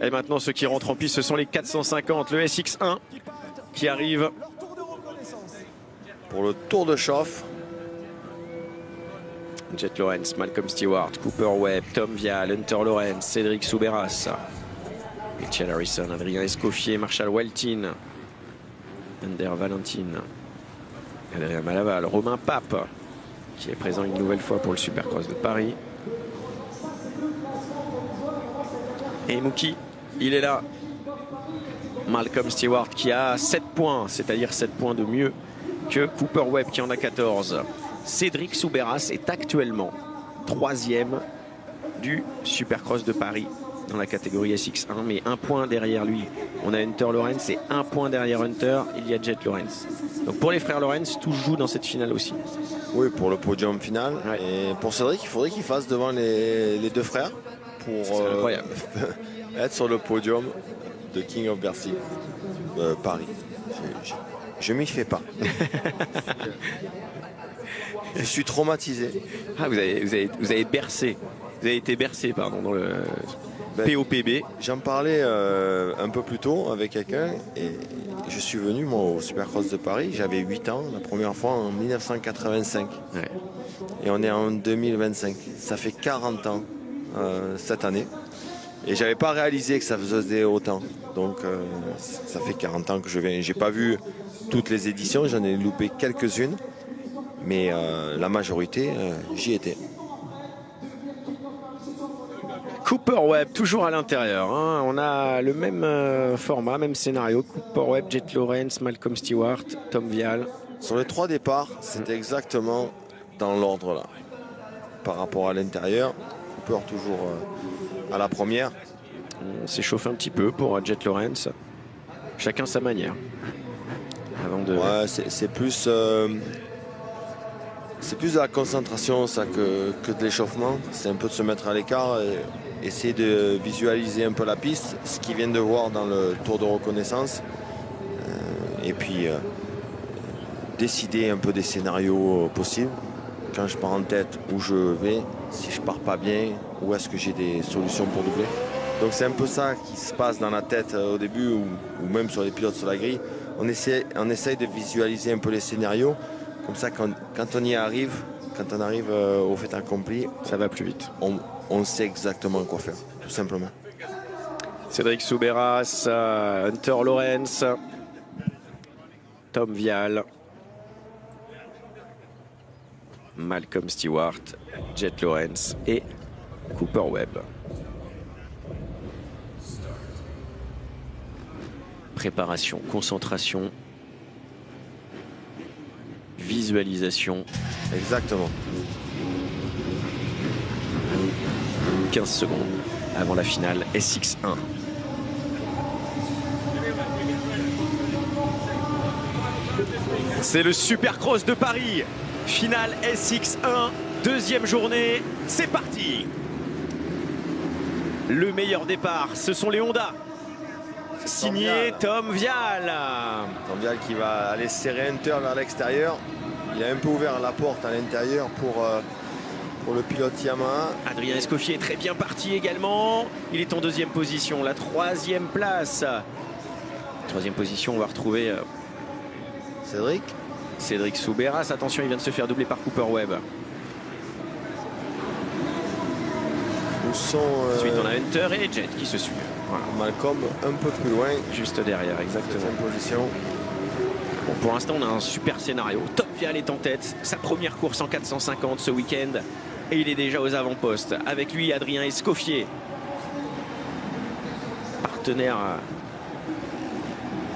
Et maintenant, ceux qui rentrent en piste, ce sont les 450, le SX1 qui arrive. Pour le tour de chauffe. Jet Lawrence, Malcolm Stewart, Cooper Webb, Tom Vial, Hunter Lawrence, Cédric Souberas, Mitchell Harrison, Adrien Escoffier, Marshall Weltin, Ander Valentin, Adrien Malaval, Romain Pape, qui est présent une nouvelle fois pour le Supercross de Paris. Et Mookie, il est là. Malcolm Stewart qui a 7 points, c'est-à-dire 7 points de mieux que Cooper Webb qui en a 14. Cédric Souberas est actuellement 3e du Supercross de Paris dans la catégorie SX1, mais 1 point derrière lui. On a Hunter Lawrence et 1 point derrière Hunter, il y a Jet Lawrence. Donc pour les frères Lawrence, tout joue dans cette finale aussi. Oui, pour le podium final. Ouais. Et pour Cédric, il faudrait qu'il fasse devant les deux frères pour être sur le podium de King of Bercy Paris. Je m'y fais pas. Je suis traumatisé. Ah, vous avez bercé. Vous avez été bercé, pardon, dans le POPB. J'en parlais un peu plus tôt avec quelqu'un et je suis venu moi au Supercross de Paris. J'avais 8 ans, la première fois en 1985. Ouais. Et on est en 2025. Ça fait 40 ans cette année. Et j'avais pas réalisé que ça faisait autant. Donc ça fait 40 ans que je viens. J'ai pas vu toutes les éditions, j'en ai loupé quelques-unes. Mais la majorité, j'y étais. Cooper Webb, toujours à l'intérieur. Hein. On a le même format, même scénario. Cooper Webb, Jet Lawrence, Malcolm Stewart, Tom Vial. Sur les 3 départs, c'était exactement dans l'ordre là. Par rapport à l'intérieur, Cooper toujours à la première. On s'échauffe un petit peu pour Jet Lawrence. Chacun sa manière. Avant de... Ouais, c'est plus... C'est plus de la concentration ça, que de l'échauffement. C'est un peu de se mettre à l'écart et essayer de visualiser un peu la piste, ce qu'ils viennent de voir dans le tour de reconnaissance. Et puis décider un peu des scénarios possibles. Quand je pars en tête, où je vais, si je pars pas bien, où est-ce que j'ai des solutions pour doubler. Donc c'est un peu ça qui se passe dans la tête au début ou même sur les pilotes sur la grille. On essaye de visualiser un peu les scénarios. Comme ça, quand on y arrive, quand on arrive au fait accompli, ça va plus vite. On sait exactement quoi faire, tout simplement. Cédric Souberas, Hunter Lawrence, Tom Vial, Malcolm Stewart, Jet Lawrence et Cooper Webb. Préparation, concentration, visualisation. Exactement. 15 secondes avant la finale SX1. C'est le Supercross de Paris. Finale SX1, deuxième journée. C'est parti. Le meilleur départ, ce sont les Honda. Signé Tom Vial. Tom Vial qui va aller serrer Hunter vers l'extérieur. Il a un peu ouvert la porte à l'intérieur pour le pilote Yamaha. Adrien Escoffier est très bien parti également. Il est en deuxième position, la 3e place. 3e position, on va retrouver Cédric Souberas. Attention, il vient de se faire doubler par Cooper Webb. Ensuite, on a Hunter et Jet qui se suivent. Voilà. Malcolm un peu plus loin. Juste derrière, exactement. Position. Bon, pour l'instant, on a un super scénario. Tom Vial est en tête. Sa première course en 450 ce week-end. Et il est déjà aux avant-postes. Avec lui, Adrien Escoffier. Partenaire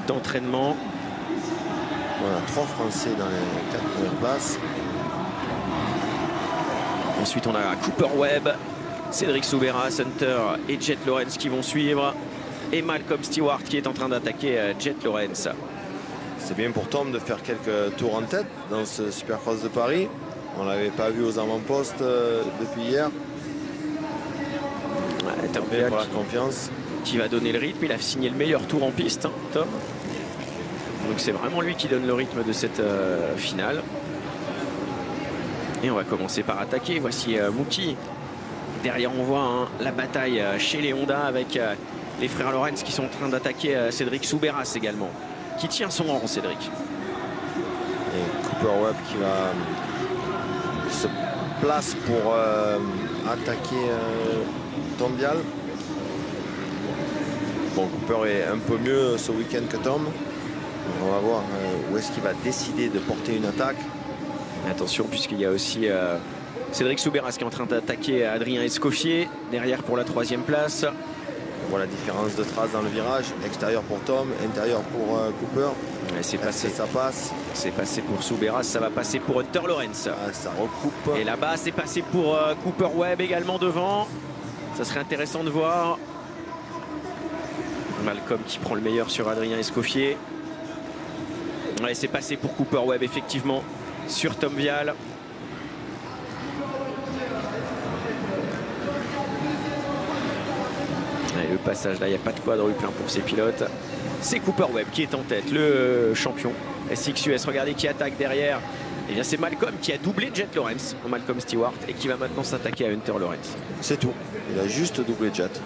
d'entraînement. Voilà, 3 Français dans les 4 premières places. Ensuite, on a Cooper Webb, Cédric Souberas, Hunter et Jet Lawrence qui vont suivre. Et Malcolm Stewart qui est en train d'attaquer Jet Lawrence. C'est bien pour Tom de faire quelques tours en tête dans ce Supercross de Paris. On ne l'avait pas vu aux avant-postes depuis hier. Ouais, Tom Vial pour la confiance. Qui va donner le rythme. Il a signé le meilleur tour en piste, hein, Tom. Donc c'est vraiment lui qui donne le rythme de cette finale. Et on va commencer par attaquer. Voici Mookie Derrière, on voit hein, la bataille chez les Honda avec les frères Lorenz qui sont en train d'attaquer Cédric Soubeyras également. Qui tient son rang, Cédric. Et Cooper Webb qui va se place pour attaquer Tom Vial. Bon, Cooper est un peu mieux ce week-end que Tom. On va voir où est-ce qu'il va décider de porter une attaque. Attention, puisqu'il y a aussi Cédric Soubeyras qui est en train d'attaquer Adrien Escoffier. Derrière pour la 3e place. On voit la différence de trace dans le virage. Extérieur pour Tom, intérieur pour Cooper. C'est passé. Ça passe. C'est passé pour Soubeyras, ça va passer pour Hunter Lawrence. Ah, ça recoupe. Et là-bas, c'est passé pour Cooper Webb également devant. Ça serait intéressant de voir. Malcolm qui prend le meilleur sur Adrien Escoffier. Ouais, c'est passé pour Cooper Webb effectivement sur Tom Vial. Et le passage là, il n'y a pas de quadruple pour ces pilotes. C'est Cooper Webb qui est en tête, le champion SXUS. Regardez qui attaque derrière. Et bien c'est Malcolm qui a doublé Jet Lawrence, Malcolm Stewart, et qui va maintenant s'attaquer à Hunter Lawrence. C'est tout. Il a juste doublé Jet.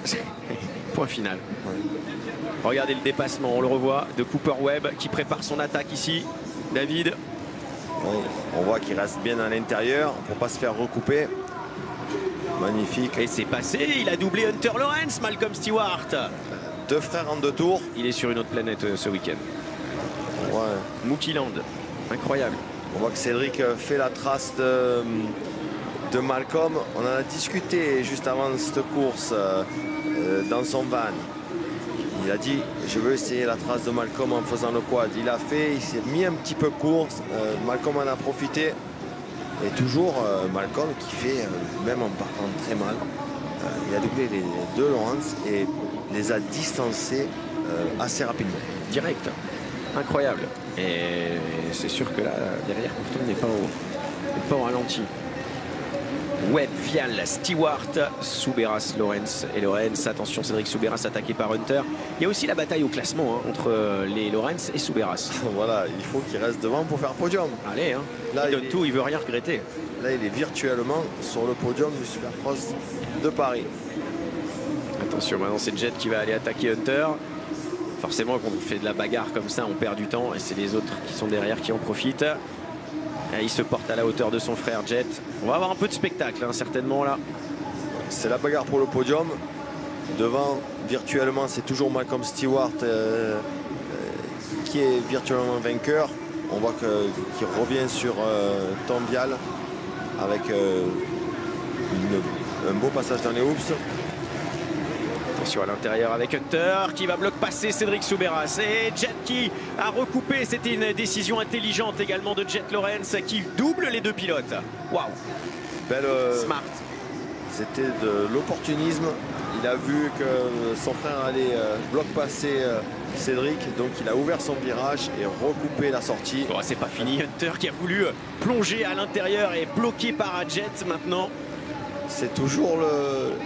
Point final. Ouais. Regardez le dépassement, on le revoit, de Cooper Webb qui prépare son attaque ici. David. Oui, on voit qu'il reste bien à l'intérieur pour ne pas se faire recouper. Magnifique. Et c'est passé, il a doublé Hunter Lawrence, Malcolm Stewart. 2 frères en 2 tours. Il est sur une autre planète ce week-end. Ouais. Mookie Land, incroyable. On voit que Cédric fait la trace de Malcolm. On en a discuté juste avant cette course dans son van. Il a dit je veux essayer la trace de Malcolm en faisant le quad. Il a fait, il s'est mis un petit peu court. Malcolm en a profité. Et toujours Malcolm qui fait, même en partant très mal, il a doublé les 2 Lawrence et les a distancés assez rapidement. Direct, incroyable. Et c'est sûr que là, derrière, pourtant, n'est pas au ralenti. Webb, Vial, Stewart, Soubeyras, Lawrence et Lawrence. Attention, Cédric Soubeyras attaqué par Hunter. Il y a aussi la bataille au classement hein, entre les Lawrence et Soubeyras. Voilà, il faut qu'il reste devant pour faire podium. Allez, hein. Là, il donne tout, il veut rien regretter. Là, il est virtuellement sur le podium du Supercross de Paris. Attention, maintenant c'est Jet qui va aller attaquer Hunter. Forcément, quand on fait de la bagarre comme ça, on perd du temps et c'est les autres qui sont derrière qui en profitent. Et il se porte à la hauteur de son frère Jet. On va avoir un peu de spectacle, hein, certainement là. C'est la bagarre pour le podium. Devant, virtuellement, c'est toujours Malcolm Stewart qui est virtuellement vainqueur. On voit qu'il revient sur Tom Vial avec un beau passage dans les hoops. Attention à l'intérieur avec Hunter qui va bloc passer Cédric Soubeyras. Et Jet qui a recoupé. C'était une décision intelligente également de Jet Lawrence qui double les 2 pilotes. Waouh. Belle, smart. C'était de l'opportunisme. Il a vu que son frère allait bloc passer Cédric. Donc il a ouvert son virage et recoupé la sortie. Bon, c'est pas fini. Hunter qui a voulu plonger à l'intérieur et bloqué par Jet maintenant. C'est toujours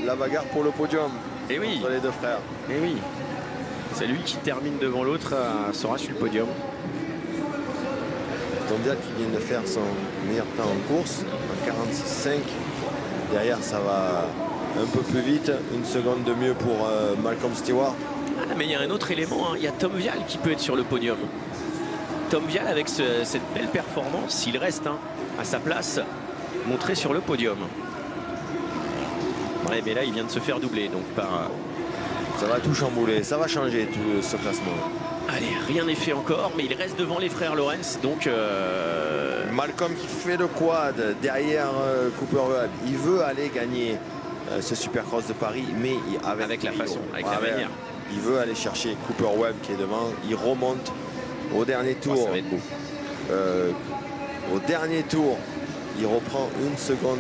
la bagarre pour le podium. Et oui. Entre les 2 frères. Et oui. C'est lui qui termine devant l'autre, sera sur le podium. Tom Vial qui vient de faire son meilleur temps en course, en 46,5. Derrière, ça va un peu plus vite. 1 seconde de mieux pour Malcolm Stewart. Ah, mais il y a un autre élément. Hein. Il y a Tom Vial qui peut être sur le podium. Tom Vial, avec cette belle performance, s'il reste hein, à sa place, montré sur le podium. Ouais, mais là, il vient de se faire doubler. Donc par... Ça va tout chambouler. Ça va changer tout ce classement. Allez, rien n'est fait encore, mais il reste devant les frères Lawrence. Donc Malcolm qui fait le quad derrière Cooper Webb. Il veut aller gagner ce Supercross de Paris, mais avec la façon, avec la manière. Il veut aller chercher Cooper Webb qui est devant. Il remonte au dernier tour. Oh, ça va être beau. Au dernier tour, il reprend 1 seconde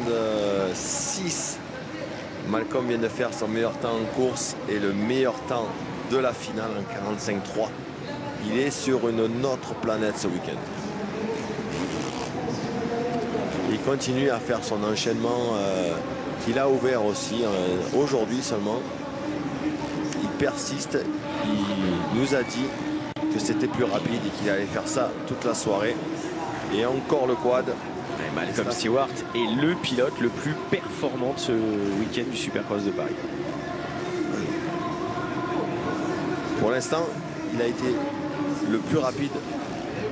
6. Malcolm vient de faire son meilleur temps en course et le meilleur temps de la finale en 45,3. Il est sur une autre planète ce week-end. Il continue à faire son enchaînement qu'il a ouvert aussi aujourd'hui seulement. Il persiste. Il nous a dit que c'était plus rapide et qu'il allait faire ça toute la soirée. Et encore le quad. Malcolm Stewart est le pilote le plus performant de ce week-end du Supercross de Paris. Pour l'instant, il a été le plus rapide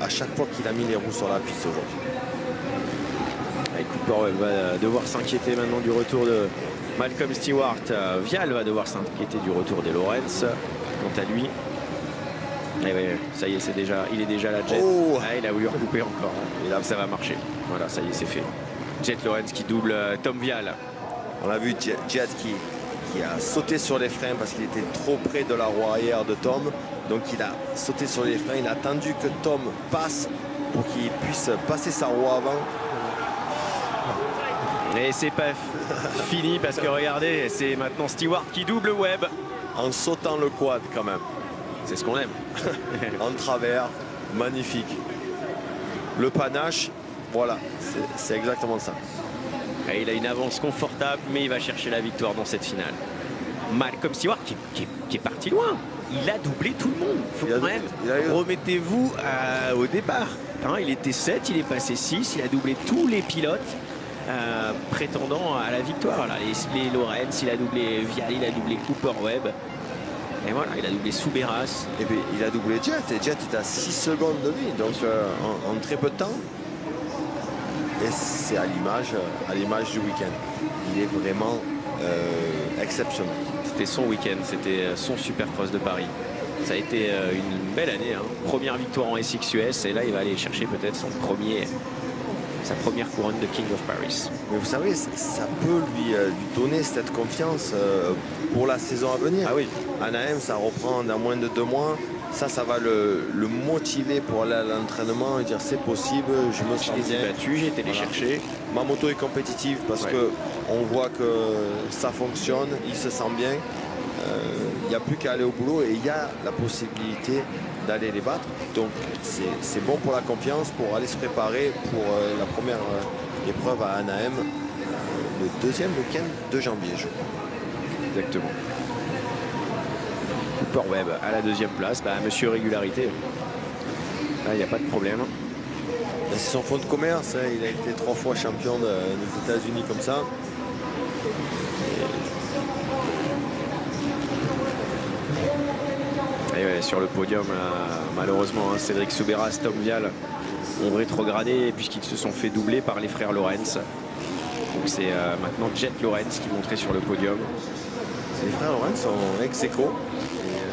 à chaque fois qu'il a mis les roues sur la piste aujourd'hui. Cooper va devoir s'inquiéter maintenant du retour de Malcolm Stewart. Vial va devoir s'inquiéter du retour des Lawrence. Quant à lui, ça y est, il est déjà la Jet. Oh, il a voulu recouper encore. Et là, ça va marcher. Voilà, ça y est, c'est fait. Jet Lawrence qui double Tom Vial. On a vu Jet qui a sauté sur les freins parce qu'il était trop près de la roue arrière de Tom. Donc il a sauté sur les freins. Il a attendu que Tom passe pour qu'il puisse passer sa roue avant. Et c'est pas fini parce que regardez, c'est maintenant Stewart qui double Webb. En sautant le quad quand même. C'est ce qu'on aime. En travers, magnifique. Le panache, voilà, c'est exactement ça. Et il a une avance confortable, mais il va chercher la victoire dans cette finale. Malcolm Stewart qui est parti loin. Il a doublé tout le monde. Faut quand même. Remettez-vous au départ. Hein, il était 7, il est passé 6. Il a doublé tous les pilotes prétendant à la victoire. Là. Les Lawrence, il a doublé Vial, il a doublé Cooper Webb. Et voilà, il a doublé Souberas. Et puis il a doublé Jet. Et Jet est à 6 secondes de lui. Donc en très peu de temps. Et c'est à l'image du week-end. Il est vraiment exceptionnel. C'était son week-end, c'était son Supercross de Paris. Ça a été une belle année. Hein. Première victoire en SXUS et là il va aller chercher peut-être sa première couronne de King of Paris. Mais vous savez, ça peut lui donner cette confiance pour la saison à venir. Ah oui. Anaheim, ça reprend dans moins de 2 mois. Ça va le motiver pour aller à l'entraînement et dire c'est possible, je me sens bien. J'ai été les chercher. Ma moto est compétitive parce que on voit que ça fonctionne, il se sent bien. Il n'y a plus qu'à aller au boulot et il y a la possibilité d'aller les battre. Donc c'est bon pour la confiance, pour aller se préparer pour la première épreuve à Anaheim, le 2e week-end de janvier, je crois. Exactement. Cooper Webb à la 2e place, monsieur régularité. Là, il n'y a pas de problème. C'est son fonds de commerce, hein. Il a été 3 fois champion des États-Unis comme ça. Et sur le podium, malheureusement, hein, Cédric Souberas, Tom Vial ont rétrogradé puisqu'ils se sont fait doubler par les frères Lawrence. Donc c'est maintenant Jet Lawrence qui monterait sur le podium. Les frères Lawrence sont ex-aequo.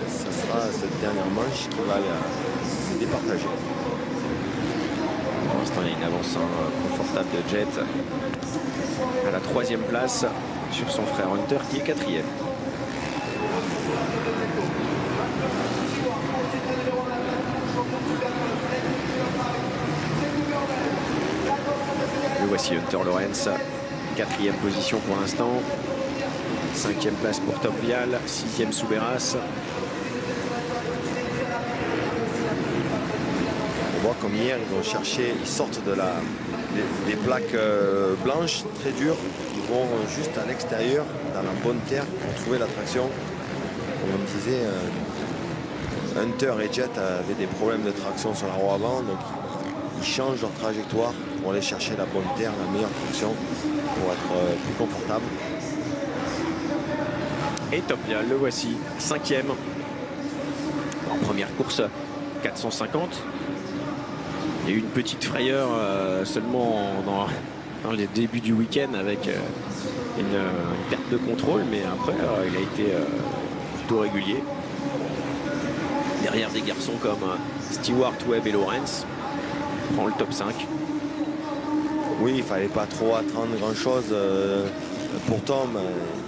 Ce sera cette dernière manche qui va les départager. Pour l'instant, il y a une avance confortable de Jet à la 3e place sur son frère Hunter qui est 4e. Le voici Hunter Lawrence, 4e position pour l'instant. 5e place pour Tom Vial, 6e Souberas. On voit comme hier, ils sortent des plaques blanches très dures. Ils vont juste à l'extérieur, dans la bonne terre, pour trouver la traction. Comme on disait, Hunter et Jet avaient des problèmes de traction sur la roue avant, donc ils changent leur trajectoire pour aller chercher la bonne terre, la meilleure traction, pour être plus confortable. Et Tom Vial, le voici, 5e. En première course, 450. Il y a eu une petite frayeur seulement dans les débuts du week-end avec une perte de contrôle, mais après il a été plutôt régulier. Derrière des garçons comme Stewart, Webb et Lawrence, prend le top 5. Oui, il ne fallait pas trop attendre grand-chose. Pour Tom,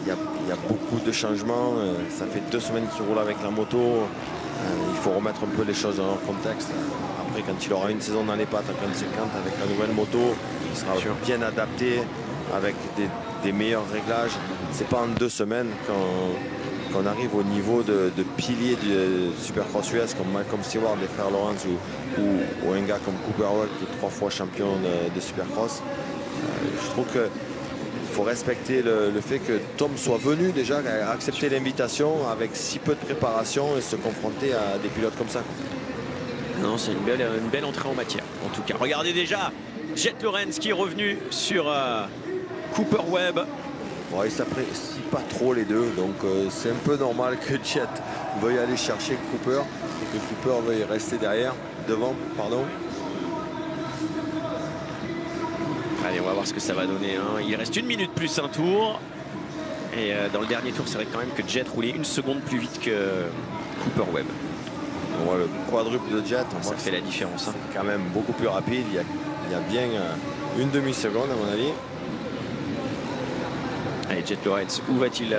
il y a beaucoup de changements. Ça fait 2 semaines qu'il roule avec la moto. Il faut remettre un peu les choses dans leur contexte. Après, quand il aura une saison dans les pattes à 50 avec la nouvelle moto, il sera bien adapté avec des meilleurs réglages. C'est pas en 2 semaines qu'on arrive au niveau de pilier du Supercross US comme Malcolm Stewart, des frères Lawrence ou un gars comme Cooper Webb qui est 3 fois champion de Supercross. Je trouve que il faut respecter le fait que Tom soit venu déjà, accepter l'invitation avec si peu de préparation et se confronter à des pilotes comme ça. Non, c'est une belle entrée en matière. En tout cas, regardez déjà Jet Lawrence qui est revenu sur Cooper Webb. Bon, ils s'apprécient pas trop les deux, donc c'est un peu normal que Jet veuille aller chercher Cooper et que Cooper veuille rester devant, pardon. Allez, on va voir ce que ça va donner. Hein. Il reste 1 minute plus un tour. Et dans le dernier tour, c'est vrai quand même que Jet roulait 1 seconde plus vite que Cooper Webb. On voit le quadruple de Jet. Ça fait la différence. Hein. Quand même beaucoup plus rapide. Il y a bien une demi-seconde à mon avis. Allez, Jet Lawrence, où va-t-il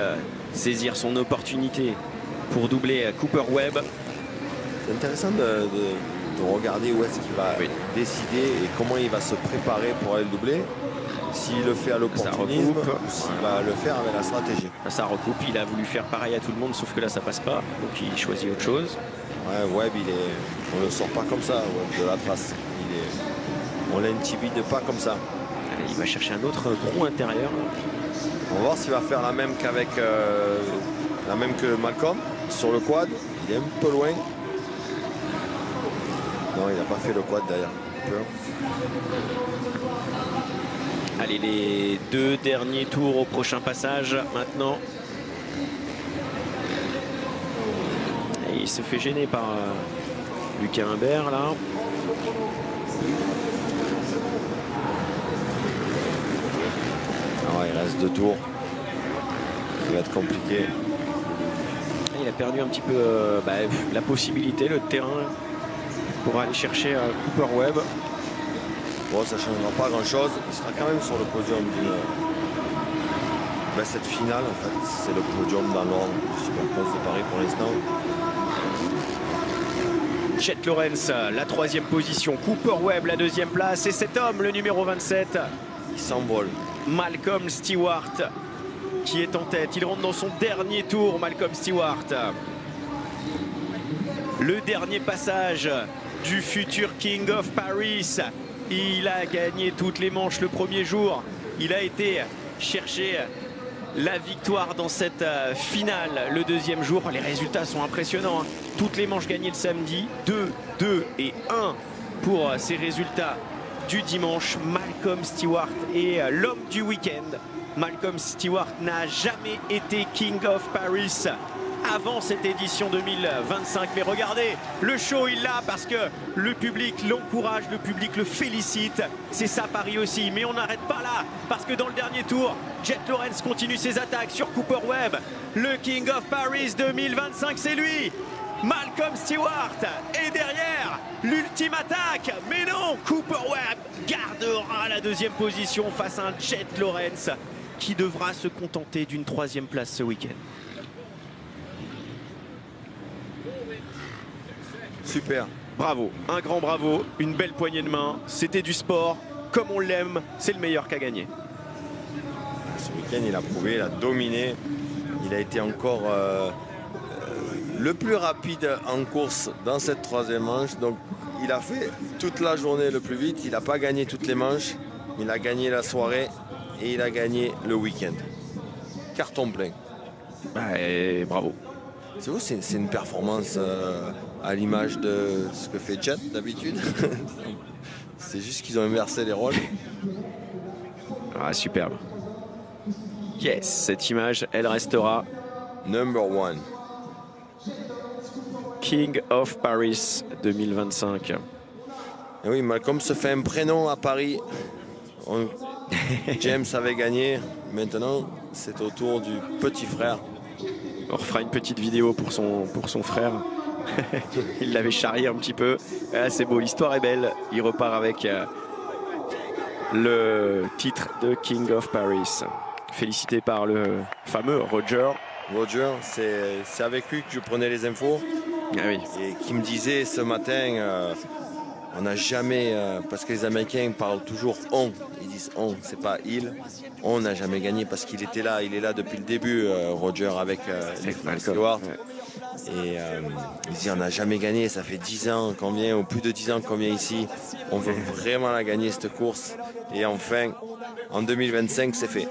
saisir son opportunité pour doubler Cooper Webb? C'est intéressant de regarder où est-ce qu'il va décider et comment il va se préparer pour aller le doubler. S'il le fait à l'opportunisme ou s'il va le faire avec la stratégie. Ça recoupe, il a voulu faire pareil à tout le monde, sauf que là ça passe pas, donc il choisit autre chose. Ouais, Webb, on ne le sort pas comme ça, Webb, de la trace. On l'intimide pas comme ça. Allez, il va chercher un autre gros intérieur. On va voir s'il va faire la même la même que Malcolm sur le quad. Il est un peu loin. Non, il n'a pas fait le quad d'ailleurs. Allez, les 2 derniers tours au prochain passage maintenant. Et il se fait gêner par Lucas Humbert là. Ah ouais, il reste 2 tours. Ça va être compliqué. Il a perdu un petit peu la possibilité, le terrain pour aller chercher Cooper Webb. Bon, ça ne changera pas grand-chose. Il sera quand même sur le podium cette finale, en fait, c'est le podium dans l'ordre du Supercross de Paris pour l'instant. Jet Lawrence, la 3e position. Cooper Webb, la 2e place. Et cet homme, le numéro 27, il s'envole. Malcolm Stewart, qui est en tête. Il rentre dans son dernier tour, Malcolm Stewart. Le dernier passage du futur King of Paris. Il a gagné toutes les manches le premier jour. Il a été chercher la victoire dans cette finale le 2e jour. Les résultats sont impressionnants. Hein. Toutes les manches gagnées le samedi. 2, 2 et 1 pour ces résultats du dimanche. Malcolm Stewart est l'homme du week-end. Malcolm Stewart n'a jamais été King of Paris avant cette édition 2025. Mais regardez, le show il l'a parce que le public l'encourage, le public le félicite. C'est ça Paris aussi. Mais on n'arrête pas là parce que dans le dernier tour, Jet Lawrence continue ses attaques sur Cooper Webb. Le King of Paris 2025, c'est lui, Malcolm Stewart. Et derrière, l'ultime attaque. Mais non, Cooper Webb gardera la 2e position face à un Jet Lawrence qui devra se contenter d'une 3e place ce week-end. Super. Bravo, un grand bravo, une belle poignée de main. C'était du sport, comme on l'aime, c'est le meilleur qu'a gagné. Ce week-end, il a prouvé, il a dominé. Il a été encore le plus rapide en course dans cette 3e manche. Donc, il a fait toute la journée le plus vite. Il n'a pas gagné toutes les manches. Il a gagné la soirée et il a gagné le week-end. Carton plein. Bravo. C'est vous, c'est une performance à l'image de ce que fait Jet d'habitude. C'est juste qu'ils ont inversé les rôles. Ah, superbe. Yes, cette image, elle restera. Number 1. King of Paris 2025. Et oui, Malcolm se fait un prénom à Paris. James avait gagné. Maintenant, c'est au tour du petit frère. On refera une petite vidéo pour son frère. Il l'avait charrié un petit peu. Ah, c'est beau, l'histoire est belle. Il repart avec le titre de King of Paris. Félicité par le fameux Roger. Roger, c'est avec lui que je prenais les infos. Ah oui. Et qui me disait ce matin, on n'a jamais, parce que les Américains parlent toujours on. Ils disent on, c'est pas il. On n'a jamais gagné parce qu'il était là, il est là depuis le début, Roger, avec Stewart. Ouais. Et il dit on n'a jamais gagné, ça fait 10 ans qu'on vient, ou plus de 10 ans qu'on vient ici. On veut vraiment la gagner cette course. Et enfin, en 2025, c'est fait.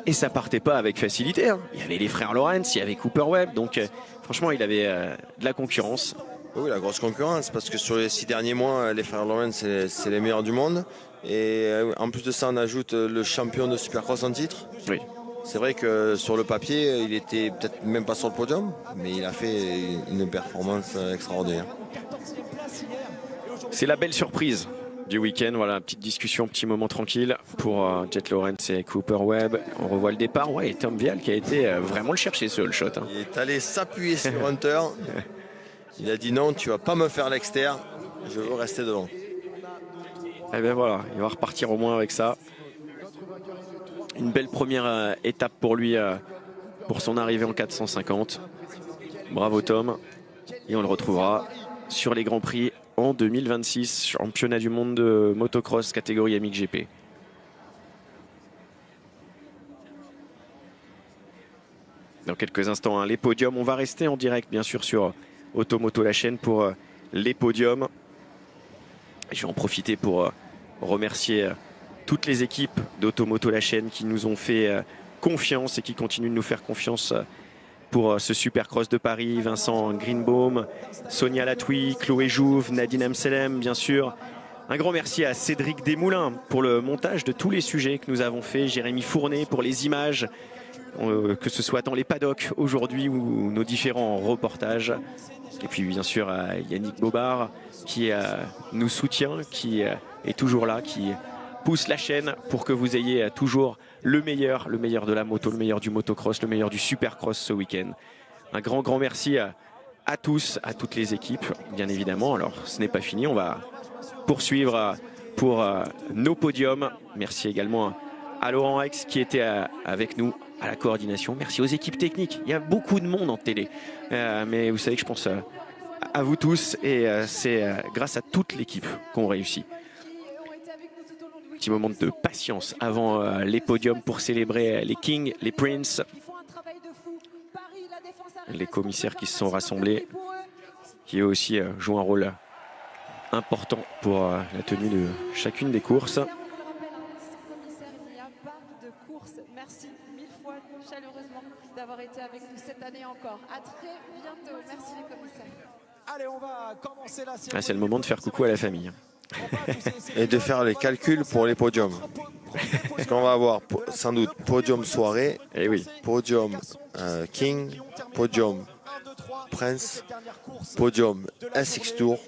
Et ça partait pas avec facilité. Hein. Il y avait les frères Lawrence, il y avait Cooper Webb. Donc franchement, il avait de la concurrence. Oui, la grosse concurrence, parce que sur les 6 derniers mois, les frères Lawrence, c'est les meilleurs du monde. Et en plus de ça, on ajoute le champion de Supercross en titre. Oui. C'est vrai que sur le papier, il était peut-être même pas sur le podium, mais il a fait une performance extraordinaire. C'est la belle surprise du week-end. Voilà, petite discussion, petit moment tranquille pour Jet Lawrence et Cooper Webb. On revoit le départ. Ouais, et Tom Vial qui a été vraiment le chercher ce all shot. Hein. Il est allé s'appuyer sur Hunter. Il a dit non, tu vas pas me faire l'extérieur, je veux rester devant. Et bien voilà, il va repartir au moins avec ça. Une belle première étape pour lui, pour son arrivée en 450. Bravo Tom. Et on le retrouvera sur les Grands Prix en 2026, championnat du monde de motocross catégorie MXGP. Dans quelques instants, hein, les podiums. On va rester en direct, bien sûr, sur Automoto la chaîne pour les podiums. Je vais en profiter pour remercier toutes les équipes d'Automoto la chaîne qui nous ont fait confiance et qui continuent de nous faire confiance pour ce Supercross de Paris. Vincent Greenbaum, Sonia Latoui, Chloé Jouve, Nadine Amselem, bien sûr. Un grand merci à Cédric Desmoulins pour le montage de tous les sujets que nous avons fait. Jérémy Fournet pour les images, que ce soit dans les paddocks aujourd'hui ou nos différents reportages. Et puis bien sûr à Yannick Bobard qui nous soutient, qui est toujours là, qui pousse la chaîne pour que vous ayez toujours le meilleur de la moto, le meilleur du motocross, le meilleur du supercross ce week-end. Un grand merci à tous, à toutes les équipes, bien évidemment. Alors ce n'est pas fini, on va poursuivre pour nos podiums. Merci également à Laurent Hex qui était avec nous à la coordination. Merci aux équipes techniques. Il y a beaucoup de monde en télé. Mais vous savez que je pense à vous tous et c'est grâce à toute l'équipe qu'on réussit. Petit moment de patience avant les podiums pour célébrer les Kings, les Prince, les commissaires qui se sont rassemblés, qui eux aussi jouent un rôle important pour la tenue de chacune des courses. Merci mille fois chaleureusement d'avoir été avec nous cette année encore. À très bientôt. Merci les commissaires. Allez, on va commencer la série. C'est le moment de faire coucou à la famille. Et de faire les calculs pour les podiums. Parce qu'on va avoir sans doute podium soirée, et oui. Podium King, podium Prince, podium SX Tour.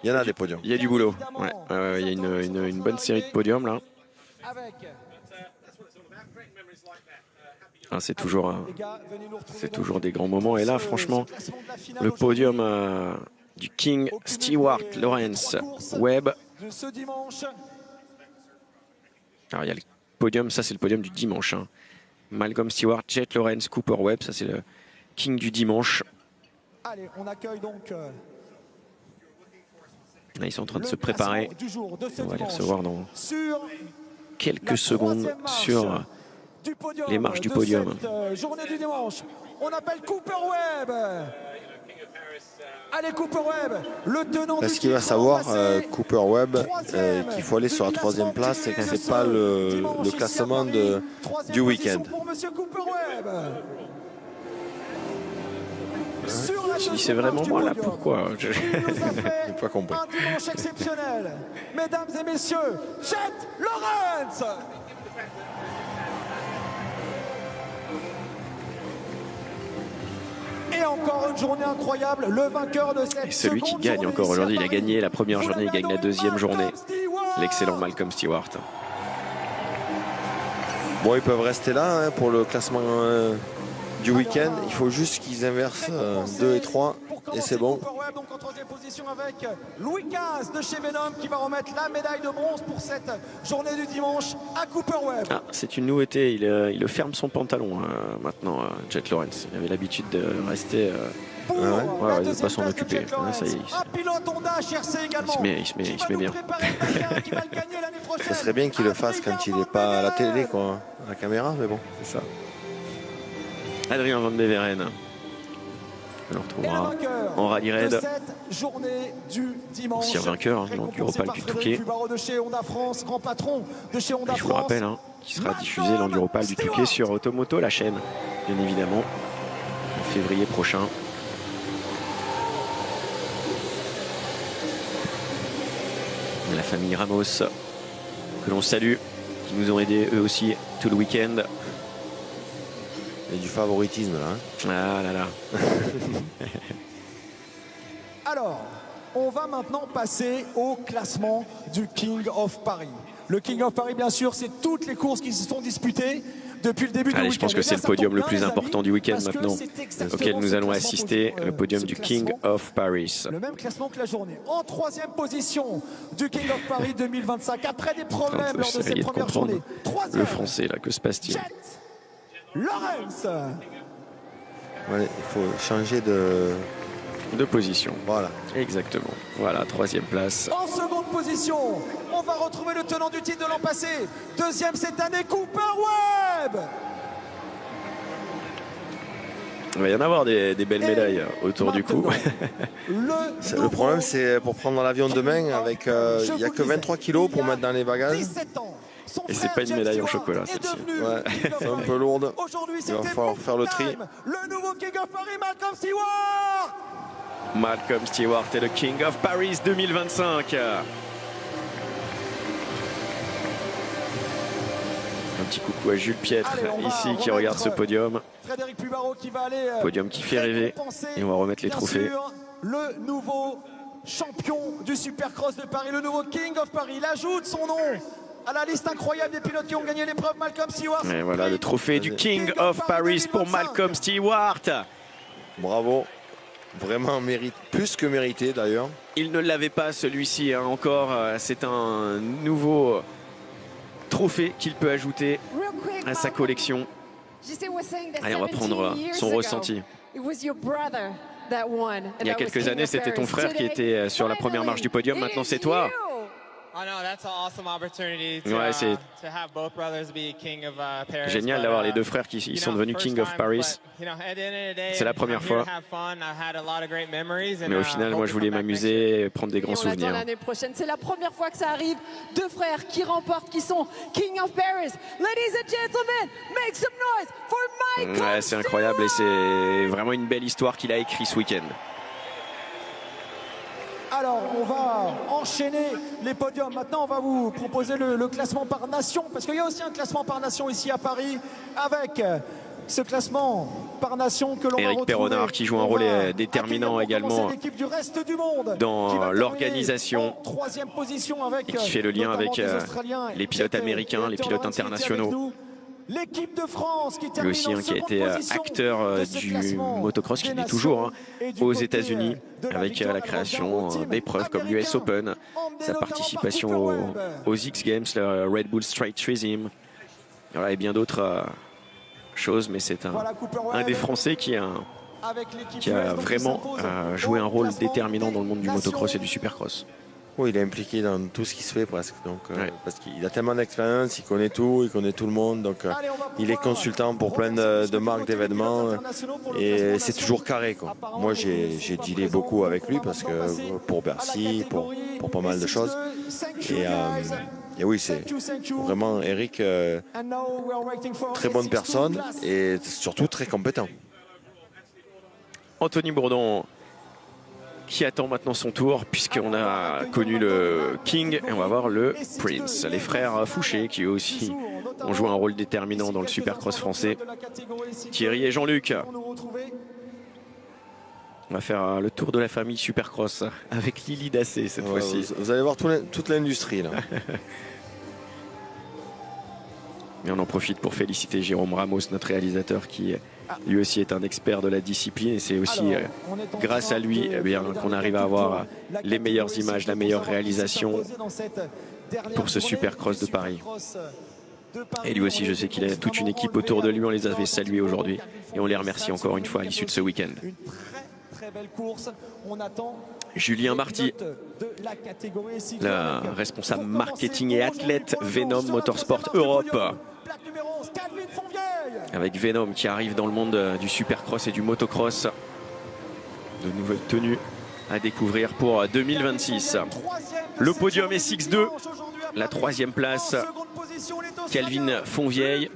Il y en a des podiums. Il y a du boulot. Ouais, il y a une bonne série de podiums là. Ah, c'est toujours des grands moments. Et là, franchement, le podium du King, Stewart, Lawrence, Webb. Alors, il y a le podium, ça c'est le podium du dimanche. Hein. Malcolm Stewart, Jet Lawrence, Cooper Webb, ça c'est le King du dimanche. Allez, on accueille donc. Là, ils sont en train de se préparer. On va les recevoir dans quelques secondes sur les marches du podium. Journée du dimanche, on appelle Cooper Webb. Allez, Cooper Webb, le tenant. Parce qu'il va savoir, Cooper Webb, qu'il faut aller sur la 3e place et que c'est pas le classement du week-end. Je dis, c'est vraiment moi là, pourquoi? Je n'ai pas compris. Un dimanche exceptionnel. Mesdames et messieurs, Jet Lawrence. Et encore une journée incroyable, le vainqueur de cette. Et celui qui gagne encore aujourd'hui, il a gagné la première journée, il gagne la deuxième journée. L'excellent Malcolm Stewart. Bon, ils peuvent rester là hein, pour le classement du week-end. Il faut juste qu'ils inversent 2 et 3 et c'est bon. Donc en 3e position avec Louis Caz de chez Venom qui va remettre la médaille de bronze pour cette journée du dimanche à Cooper Webb. Ah, c'est une nouveauté, il ferme son pantalon maintenant, Jet Lawrence. Il avait l'habitude de rester. Il ne va pas s'en occuper. Ça y est, il se met bien. Ce serait bien qu'il le fasse quand il n'est pas à la télé, quoi, à la caméra, mais bon, c'est ça. Adrien Van Beveren. On le retrouvera en rallye raid. Ancien vainqueur hein, l'Enduropal du Touquet. Je vous le rappelle, hein, qui sera diffusé l'Enduropal du Touquet sur Automoto, la chaîne, bien évidemment, en février prochain. la famille Ramos, que l'on salue, qui nous ont aidés eux aussi tout le week-end. Il y a du favoritisme là. Hein. Ah là là. Alors, on va maintenant passer au classement du King of Paris. Le King of Paris, bien sûr, c'est toutes les courses qui se sont disputées depuis le début du week-end. Je pense que c'est le podium le plus important du week-end maintenant, auquel nous allons assister, le podium du King of Paris. Le même classement que la journée. En 3e position du King of Paris 2025, après des problèmes lors de cette première journée. Le français, là, que se passe-t-il? Lawrence. Ouais, il faut changer de position. Voilà. Exactement. Voilà, 3e place. En seconde position, on va retrouver le tenant du titre de l'an passé. 2e cette année, Cooper Webb. Il va y en avoir des belles médailles autour du cou. Le problème, c'est pour prendre l'avion demain, avec il n'y a que 23 kilos pour mettre dans les bagages. 17 ans. Et c'est pas une médaille en chocolat, celle-ci. Ouais, c'est un peu lourde. Il va falloir faire le tri. Le nouveau King of Paris, Malcolm Stewart. Malcolm Stewart est le King of Paris 2025. Un petit coucou à Jules Piètre, ici, qui regarde ce podium. Frédéric Pubaro qui va aller podium qui fait rêver. Et on va remettre les trophées. Le nouveau champion du Supercross de Paris, le nouveau King of Paris. Il ajoute son nom à la liste incroyable des pilotes qui ont gagné l'épreuve. Malcolm Stewart. Et voilà le trophée du King of Paris pour Malcolm Stewart. Bravo. Vraiment mérite, plus que mérité d'ailleurs. Il ne l'avait pas celui-ci hein, encore. C'est un nouveau trophée qu'il peut ajouter à sa collection. Allez, on va prendre son ressenti. Il y a quelques années, c'était ton frère qui était sur la première marche du podium. Maintenant, c'est toi. Ouais, c'est génial d'avoir les deux frères qui sont devenus King of Paris. C'est la première fois. Mais au final, moi, je voulais m'amuser, prendre des grands souvenirs. L'année prochaine, c'est la première fois que ça arrive. Deux frères qui remportent, qui sont King of Paris. Ladies and gentlemen, make some noise for Malcolm Stewart. Ouais, c'est incroyable et c'est vraiment une belle histoire qu'il a écrite ce week-end. Alors, on va enchaîner les podiums. Maintenant, on va vous proposer le classement par nation, parce qu'il y a aussi un classement par nation ici à Paris, avec ce classement par nation que l'on va retrouver. Éric Peronnard qui joue un rôle déterminant également dans l'organisation et qui fait le lien avec les pilotes américains, les pilotes internationaux. L'équipe de France qui lui aussi qui a été acteur du motocross, qui l'est toujours aux États-Unis avec la création d'épreuves comme l'US Open, sa participation aux X Games, le Red Bull Straight Racing, voilà, et bien d'autres choses. Mais c'est un des Français qui a vraiment joué un rôle déterminant dans le monde du motocross et du supercross. Oui, il est impliqué dans tout ce qui se fait presque. Donc, parce qu'il a tellement d'expérience, il connaît tout le monde. Donc, il est consultant pour plein de marques d'événements. Et c'est toujours carré, quoi. Moi, j'ai dealé beaucoup avec lui parce que pour Bercy, pour pas mal de choses. Et oui, c'est vraiment Eric, très bonne personne et surtout très compétent. Anthony Bourdon qui attend maintenant son tour, puisqu'on a connu le King et on va voir le Prince. Les frères Fouché qui eux aussi ont joué un rôle déterminant dans le supercross français. Thierry et Jean-Luc. On va faire le tour de la famille supercross avec Lily Dassé cette fois-ci. Vous allez voir toute l'industrie là. Et on en profite pour féliciter Jérôme Ramos, notre réalisateur, qui lui aussi est un expert de la discipline. Et c'est aussi grâce à lui qu'on arrive à avoir les meilleures images, la meilleure réalisation pour ce Supercross de Paris. Et lui aussi, je sais qu'il a toute une équipe autour de lui. On les avait salués aujourd'hui et on les remercie encore une fois à l'issue de ce week-end. Julien Marty, le responsable marketing et athlète Venom Motorsport Europe. Avec Venom qui arrive dans le monde du supercross et du motocross. De nouvelles tenues à découvrir pour 2026. Le podium est 6-2. La 3e place, Calvin Fonvieille.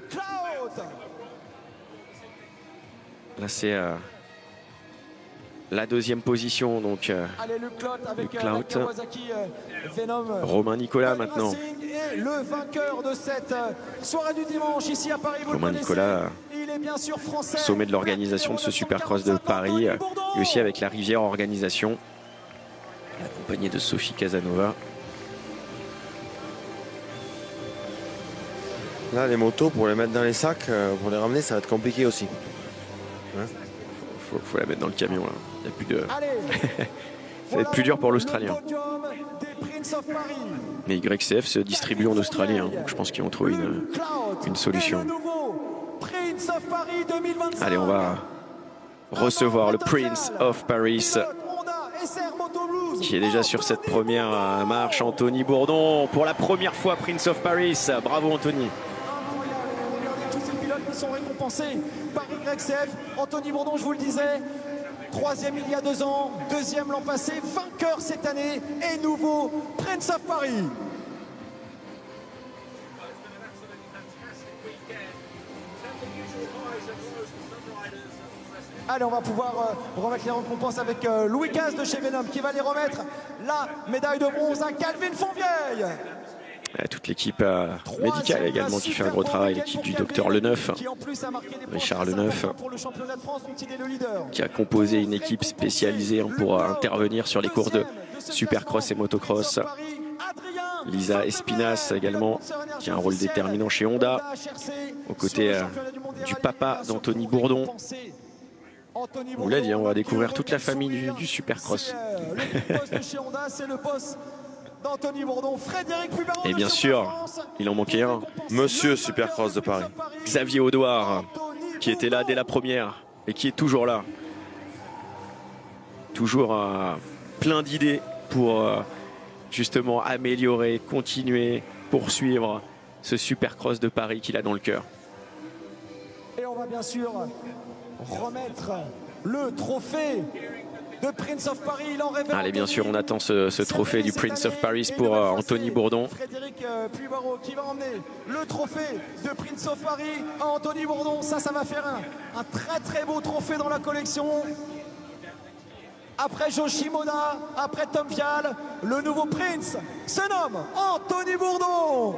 Là, c'est la deuxième position. Donc Allez, le clout avec le la clout. Kawasaki Venom. Romain Nicolas maintenant. Et le vainqueur de cette soirée du dimanche ici à Paris. Vous Romain le connaissez. Nicolas, Il est bien sûr français. sommet de l'organisation de ce Supercross de Paris, et aussi avec la Rivière Organisation, accompagné de Sophie Casanova. Là, les motos, pour les mettre dans les sacs, pour les ramener, ça va être compliqué aussi. Faut la mettre dans le camion là. Il n'y a plus de. Allez, Ça va être plus dur pour l'Australien. le podium des Prince of Paris. Mais YCF se distribue en Australie, hein, donc je pense qu'ils vont trouver une solution. Et le nouveau Prince of Paris 2025. Allez, on va recevoir le Prince of Paris, qui est déjà sur cette première marche. Anthony Bourdon, pour la première fois Prince of Paris. Bravo Anthony. Regardez tous ces pilotes qui sont récompensés par YCF. Anthony Bourdon, je vous le disais, troisième il y a 2 ans, deuxième l'an passé, vainqueur cette année et nouveau Prince of Paris. Allez, on va pouvoir remettre les récompenses avec Louis Caz de chez Venom qui va les remettre la médaille de bronze à Calvin Fonvieille. Toute l'équipe médicale également qui fait un gros travail, l'équipe du docteur Leneuf, Richard Leneuf, qui a composé une équipe spécialisée pour intervenir sur les courses de supercross et motocross. Lisa Espinas également, qui a un rôle déterminant chez Honda, aux côtés du papa d'Anthony Bourdon. On vous l'a dit, on va découvrir toute la famille du supercross. Le boss de chez Honda, c'est le boss d'Anthony Bourdon, Frédéric Pubaron. Et bien sûr, il en manquait un. Monsieur Supercross de Paris. Xavier Audouard, qui était là dès la première et qui est toujours là. Toujours plein d'idées pour justement améliorer, continuer, poursuivre ce Supercross de Paris qu'il a dans le cœur. Et on va bien sûr remettre le trophée de Prince of Paris. Il en rêvait. Allez, bien sûr, on attend ce trophée du Prince of Paris pour Anthony Bourdon. Frédéric Pubaron qui va emmener le trophée de Prince of Paris à Anthony Bourdon. Ça va faire un très très beau trophée dans la collection. Après Yoshimoda, après Tom Vial, le nouveau Prince se nomme Anthony Bourdon.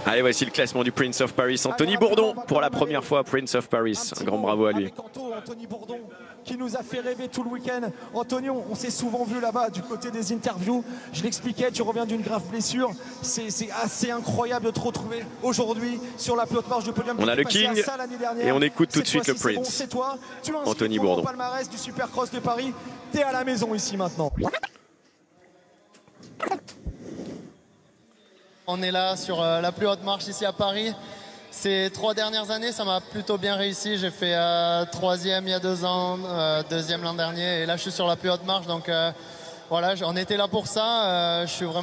Allez, voici le classement du Prince of Paris. Anthony Bourdon pour la première fois Prince of Paris. Un grand bravo à lui. Anthony Bourdon qui nous a fait rêver tout le week-end. Anthony, on s'est souvent vu là-bas du côté des interviews. Je l'expliquais, tu reviens d'une grave blessure. C'est assez incroyable de te retrouver aujourd'hui sur la plus haute marche du podium. On a le King et on écoute tout de suite le Prince. C'est toi. Tu Anthony Bourdon. Au palmarès du Supercross de Paris. T'es à la maison ici maintenant. On est là sur la plus haute marche ici à Paris. Ces 3 dernières années, ça m'a plutôt bien réussi. J'ai fait 3e il y a 2 ans, 2e l'an dernier. Et là, je suis sur la plus haute marche. Donc voilà, on était là pour ça. Je suis vraiment